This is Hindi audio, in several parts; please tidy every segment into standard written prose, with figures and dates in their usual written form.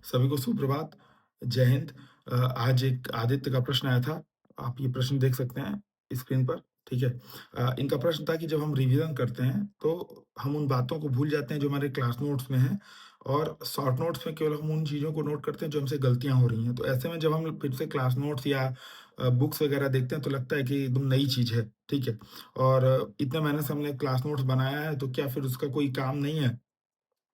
सभी को सुप्रभात, जय हिंद। आज एक आदित्य का प्रश्न आया था, आप ये प्रश्न देख सकते हैं स्क्रीन पर, ठीक है? इनका प्रश्न था कि जब हम रिवीजन करते हैं, तो हम उन बातों को भूल जाते हैं जो हमारे क्लास नोट्स में हैं और शॉर्ट नोट्स में केवल हम उन चीज़ों को नोट करते हैं जो हमसे गलतियाँ हो रही हैं। तो ऐसे में जब हम फिर से क्लास नोट्स या बुक्स वगैरह देखते हैं, तो लगता है कि एकदम नई चीज़ है, ठीक है? और इतने मेहनत से हमने क्लास नोट्स बनाया है, तो क्या फिर उसका कोई काम नहीं है?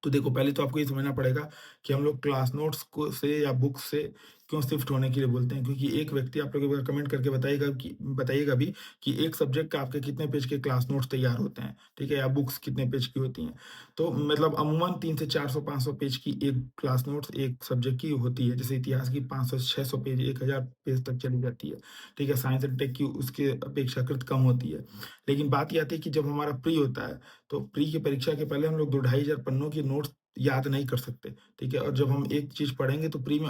तो देखो, पहले तो आपको ये समझना पड़ेगा कि हम लोग क्लास नोट्स को से या बुक से क्यों शिफ्ट होने के लिए बोलते हैं, क्योंकि एक व्यक्ति आप लोग एक बार कमेंट करके बताइएगा भी कि एक सब्जेक्ट का आपके कितने पेज के क्लास नोट्स तैयार होते हैं, ठीक है? या बुक्स कितने पेज की होती हैं। तो मतलब अमूमन 3 से 400-500 पेज की एक क्लास नोट्स एक सब्जेक्ट की होती है। जैसे इतिहास की 500 से 600 पेज, 1000 पेज तक चली जाती है, ठीक है? साइंस एंड टेक की उसके अपेक्षाकृत कम होती है। लेकिन बात ये आती है कि जब हमारा प्री होता है, तो प्री की परीक्षा के पहले हम लोग 2 ढाई हज़ार पन्नों की नोट्स याद नहीं कर सकते, ठीक है? और जब हम एक चीज़ पढ़ेंगे तो प्री में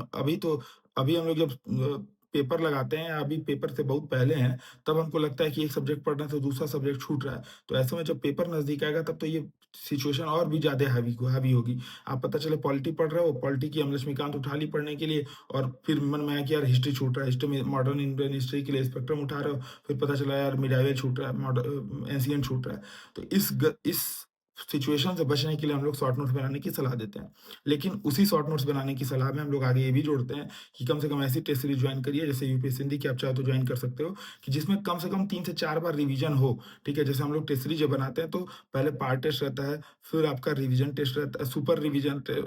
अभी हम लोग जब पेपर लगाते हैं या अभी पेपर से बहुत पहले हैं, तब हमको लगता है कि एक सब्जेक्ट पढ़ रहे हैं तो दूसरा सब्जेक्ट छूट रहा है। तो ऐसे में जब पेपर नज़दीक आएगा तब तो ये सिचुएशन और भी ज़्यादा हावी होगी। आप पता चले पॉलिटी पढ़ रहे हो, पॉलिटी की हम लक्ष्मीकांत उठा ली पढ़ने के लिए और फिर मन में आया कि यार हिस्ट्री छूट रहा है, हिस्ट्री में मॉडर्न इंडियन हिस्ट्री के लिए स्पेक्ट्रम उठा रहे हो, फिर पता चला यार मिडाइवल छूट रहा है, एंशिएंट छूट रहा है। तो इस सिचुएशन से बचने के लिए हम लोग शॉर्ट नोट्स बनाने की सलाह देते हैं। लेकिन उसी शॉर्ट नोट्स बनाने की सलाह में हम लोग आगे ये भी जोड़ते हैं कि कम से कम ऐसी टेस्ट सीरीज़ जॉइन करिए, जैसे यूपीएससी हिंदी की आप चाहो तो जॉइन कर सकते हो, कि जिसमें कम से कम 3 से 4 बार रिवीजन हो, ठीक है? जैसे हम लोग टेस्ट सीरीज़ जब बनाते हैं तो पहले पार्ट टेस्ट रहता है, फिर आपका रिवीजन टेस्ट रहता है,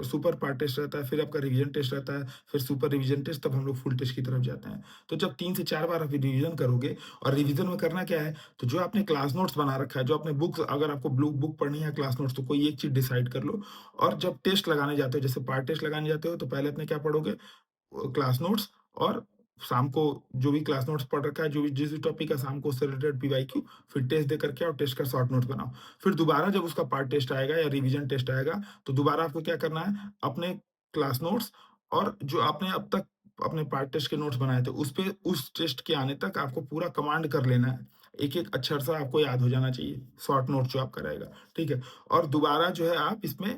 सुपर पार्ट टेस्ट रहता है, फिर आपका रिवीजन टेस्ट रहता है, फिर सुपर रिवीजन टेस्ट, तब हम लोग फुल टेस्ट की तरफ जाते हैं। तो जब 3 से 4 बार आप रिवीजन करोगे, और रिवीजन में करना क्या है, तो जो आपने क्लास नोट्स बना रखा है, जो आपने बुक्स, अगर आपको ब्लू बुक पढ़नी है क्लास नोट्स, तो कोई एक चीज़ डिसाइड कर लो। और जब टेस्ट लगाने जाते हो, जैसे पार्ट टेस्ट लगाने जाते हो, तो पहले अपने क्या पढ़ोगे, क्लास नोट्स, और शाम को जो भी क्लास नोट्स पढ़ रखा है, जो भी जिस भी टॉपिक का, शाम को उससे रिलेटेड पीवाईक्यू, फिर टेस्ट दे करके और टेस्ट का शॉर्ट नोट्स बनाओ। फिर दोबारा जब उसका पार्ट टेस्ट आएगा या रिवीजन टेस्ट आएगा, तो दोबारा आपको क्या करना है, अपने क्लास नोट्स और जो आपने अब तक अपने पार्ट टेस्ट के नोट्स बनाए थे, उसपे उस टेस्ट के आने तक आपको पूरा कमांड कर लेना है। एक-एक अक्षर सा आपको याद हो जाना चाहिए, शॉर्ट नोट जो आपका रहेगा, ठीक है? और दोबारा जो है आप इसमें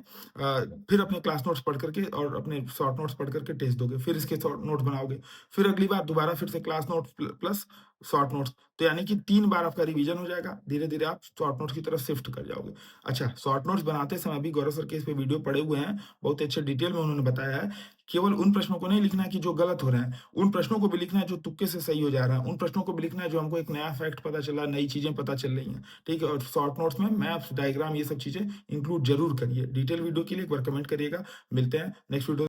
फिर अपने क्लास नोट्स पढ़ करके और अपने शॉर्ट नोट्स पढ़ करके टेस्ट दोगे, फिर इसके शॉर्ट नोट्स बनाओगे, फिर अगली बार दोबारा फिर से class notes plus short notes, तो यानी कि 3 बार आपका रिवीजन हो जाएगा, धीरे-धीरे आप शॉर्ट नोट्स की तरफ शिफ्ट कर जाओगे। अच्छा, शॉर्ट नोट्स बनाते समय भी गौरव सर के इस पे वीडियो पड़े हुए हैं, बहुत अच्छे डिटेल में उन्होंने बताया है, केवल उन प्रश्नों को नहीं लिखना है कि जो गलत हो रहे हैं, उन प्रश्नों को भी लिखना है जो तुक्के से सही हो जा रहा है, उन प्रश्नों को भी लिखना है जो हमको एक नया फैक्ट पता चला, नई चीज़ें पता चल रही हैं, ठीक है? और शॉर्ट नोट्स में मैप्स, डायग्राम, ये सब चीज़ें इंक्लूड ज़रूर करिए। डिटेल वीडियो के लिए एक बार कमेंट करिएगा। मिलते हैं नेक्स्ट वीडियो